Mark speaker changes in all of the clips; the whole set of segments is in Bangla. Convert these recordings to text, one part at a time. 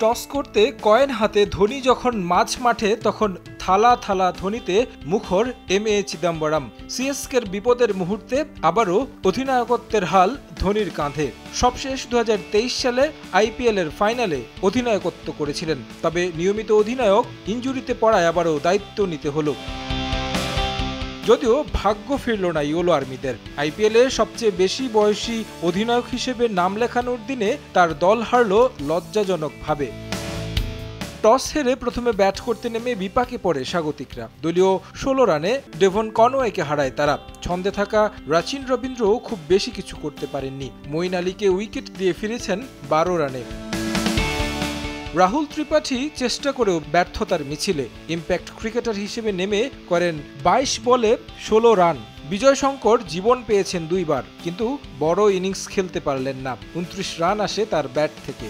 Speaker 1: টস করতে কয়েন হাতে ধোনি যখন মাঝ মাঠে তখন থালা থালা ধ্বনিতে মুখর এমএ চিদম্বরম। সিএসকের বিপদের মুহূর্তে আবারও অধিনায়কত্বের হাল ধোনির কাঁধে। সবশেষ 2023 সালে আইপিএলের ফাইনালে অধিনায়কত্ব করেছিলেন, তবে নিয়মিত অধিনায়ক ইনজুরিতে পড়ায় আবারও দায়িত্ব নিতে হলো। যদিও ভাগ্য ফিরল না ইয়েলো আর্মিদের। আইপিএলে সবচেয়ে বেশি বয়সী অধিনায়ক হিসেবে নাম লেখানোর দিনে তার দল হারল লজ্জাজনকভাবে। টস হেরে প্রথমে ব্যাট করতে নেমে বিপাকে পড়ে স্বাগতিকরা। দলীয় 16 রানে ডেভন কনওয়েকে হারায় তারা। ছন্দে থাকা রাচিন রবীন্দ্রও খুব বেশি কিছু করতে পারেননি। মঈন আলীকে উইকেট দিয়ে ফিরেছেন 12 রানে। রাহুল ত্রিপাঠী চেষ্টা করেও ব্যর্থতার মিছিলে। ইম্প্যাক্ট ক্রিকেটার হিসেবে নেমে করেন 22 বলে 16 রান। বিজয় শঙ্কর জীবন পেয়েছেন 2 বার, কিন্তু বড় ইনিংস খেলতে পারলেন না। 29 রান আসে তার ব্যাট থেকে।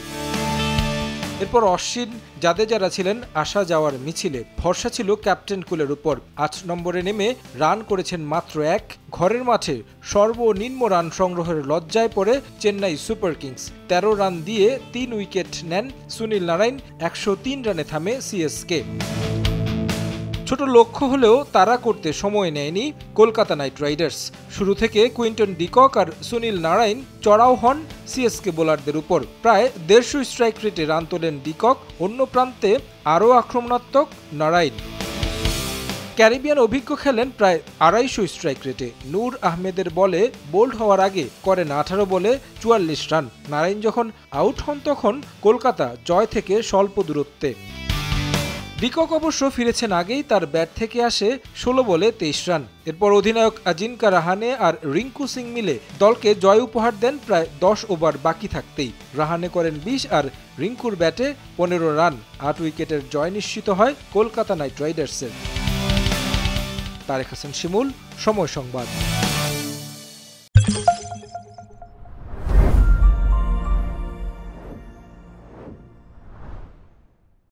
Speaker 1: এরপর অশ্বিন, জাদেজারা ছিলেন আসা যাওয়ার মিছিলে। ভরসা ছিল ক্যাপ্টেন কুলের উপর। 8 নম্বরে নেমে রান করেছেন মাত্র 1। ঘরের মাঠে সর্বনিম্ন রান সংগ্রহের লজ্জায় পড়ে চেন্নাই সুপার কিংস। 13 রান দিয়ে 3 উইকেট নেন সুনীল নারাইন। 103 রানে থামে সিএসকে। ছোট লক্ষ্য হলেও তারা করতে সময় নেয়নি কলকাতা নাইট রাইডার্স। শুরু থেকে কুইন্টন ডিকক আর সুনীল নারাইন চড়াও হন সিএসকে বোলারদের উপর। প্রায় 150 স্ট্রাইক রেটে রান তোলেন ডিকক। অন্য প্রান্তে আরও আক্রমণাত্মক নারাইন। ক্যারিবিয়ান অভিজ্ঞ খেলেন প্রায় 250 স্ট্রাইক রেটে। নূর আহমেদের বলে বোল্ড হওয়ার আগে করেন 18 বলে 44 রান। নারাইন যখন আউট হন তখন কলকাতা জয় থেকে স্বল্প দূরত্বে। ডিকক অবশ্য ফিরেছেন আগেই। তার ব্যাট থেকে আসে 16 বলে 23 রান। এরপর অধিনায়ক আজিঙ্কা রাহানে আর রিঙ্কু সিং মিলে দলকে জয় উপহার দেন প্রায় 10 ওভার বাকি থাকতেই। রাহানে করেন 20 আর রিঙ্কুর ব্যাটে 15 রান। 8 উইকেটের জয় নিশ্চিত হয় কলকাতা নাইট রাইডার্সের। তারেক হাসান শিমুল, সময় সংবাদ।